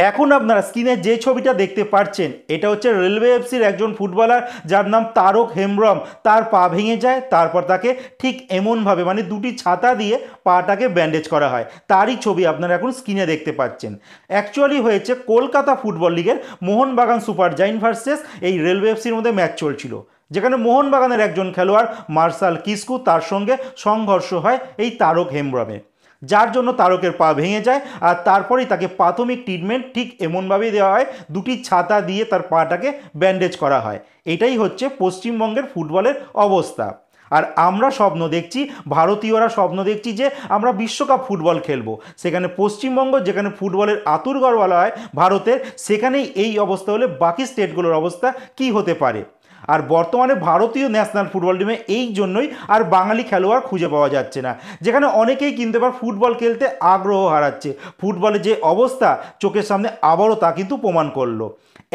এখন আপনারা স্ক্রিনে যে ছবিটা দেখতে পাচ্ছেন এটা হচ্ছে রেলওয়ে এফসির একজন ফুটবলার যার নাম তারক হেমব্রম। তার পা ভেঙে যায়, তারপর তাকে ঠিক এমনভাবে মানে দুটি ছাতা দিয়ে পাটাকে ব্যান্ডেজ করা হয়। তারই ছবি আপনারা এখন স্ক্রিনে দেখতে পাচ্ছেন। অ্যাকচুয়ালি হয়েছে কলকাতা ফুটবল লিগের মোহনবাগান সুপার জায়েন্ট ভার্সেস এই রেলওয়ে এফসির মধ্যে ম্যাচ চলছিল, যেখানে মোহনবাগানের একজন খেলোয়াড় মার্শাল কিস্কু তার সঙ্গে সংঘর্ষ হয় এই তারক হেমব্রমের, যার জন্য তারকের পা ভেঙে যায়। আর তারপরেই তাকে প্রাথমিক ট্রিটমেন্ট ঠিক এমনভাবেই দেওয়া হয়, দুটি ছাতা দিয়ে তার পাটাকে ব্যান্ডেজ করা হয়। এটাই হচ্ছে পশ্চিমবঙ্গের ফুটবলের অবস্থা। আর আমরা স্বপ্ন দেখছি, ভারতীয়রা স্বপ্ন দেখছি যে আমরা বিশ্বকাপ ফুটবল খেলবো, সেখানে পশ্চিমবঙ্গ যেখানে ফুটবলের আতুরঘর বলা হয় ভারতের, সেখানেই এই অবস্থা হলে বাকি স্টেটগুলোর অবস্থা কি হতে পারে। আর বর্তমানে ভারতীয় ন্যাশনাল ফুটবল টিমে এই জন্যই আর বাঙালি খেলোয়াড় খুঁজে পাওয়া যাচ্ছে না, যেখানে অনেকেই কিন্তু এবার ফুটবল খেলতে আগ্রহ হারাচ্ছে। ফুটবলের যে অবস্থা চোখের সামনে আবারও তা কিন্তু প্রমাণ করলো।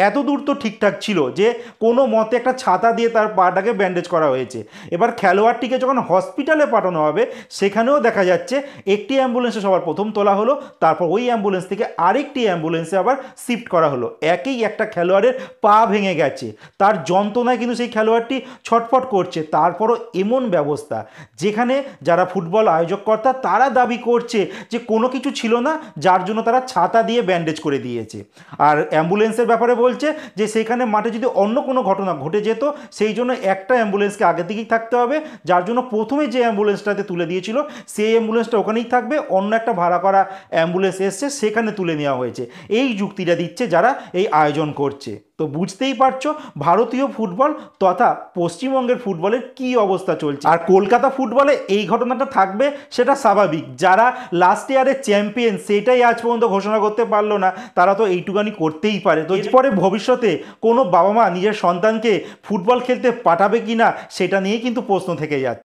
এত দূর তো ঠিকঠাক ছিল যে কোনো মতে একটা ছাতা দিয়ে তার পাটাকে ব্যান্ডেজ করা হয়েছে। এবার খেলোয়াড়টিকে যখন হসপিটালে পাঠানো হবে সেখানেও দেখা যাচ্ছে একটি অ্যাম্বুলেন্সে সবার প্রথম তোলা হলো, তারপর ওই অ্যাম্বুলেন্স থেকে আরেকটি অ্যাম্বুলেন্সে আবার শিফট করা হলো। একই একটা খেলোয়াড়ের পা ভেঙে গেছে, তার যন্ত্রণায় কিন্তু সেই খেলোয়াড়টি ছটফট করছে, তারপরও এমন ব্যবস্থা যেখানে যারা ফুটবল আয়োজককর্তা তারা দাবি করছে যে কোনো কিছু ছিল না, যার জন্য তারা ছাতা দিয়ে ব্যান্ডেজ করে দিয়েছে। আর অ্যাম্বুলেন্সের ব্যাপারে বলছে যে সেখানে মাঠে যদি অন্য কোনো ঘটনা ঘটে যেত সেই জন্য একটা অ্যাম্বুলেন্সকে আগে থেকেই থাকতে হবে, যার জন্য প্রথমে যে অ্যাম্বুলেন্সটাতে তুলে দিয়েছিল সেই অ্যাম্বুলেন্সটা ওখানেই থাকবে, অন্য একটা ভাড়া করা অ্যাম্বুলেন্স এসছে সেখানে তুলে নেওয়া হয়েছে। এই যুক্তিটা দিচ্ছে যারা এই আয়োজন করছে। তো বুঝতেই পারছো ভারতীয় ফুটবল তথা পশ্চিমবঙ্গের ফুটবলের কি অবস্থা চলছে। আর কলকাতা ফুটবলে এই ঘটনাটা থাকবে সেটা স্বাভাবিক, যারা লাস্ট ইয়ারের চ্যাম্পিয়ন সেটাই আজ পর্যন্ত ঘোষণা করতে পারলো না, তারা তো এইটুকানি করতেই পারে। তো এরপরে ভবিষ্যতে কোনো বাবা মা নিজের সন্তানকে ফুটবল খেলতে পাঠাবে কি না সেটা নিয়েই কিন্তু প্রশ্ন থেকে যাচ্ছে।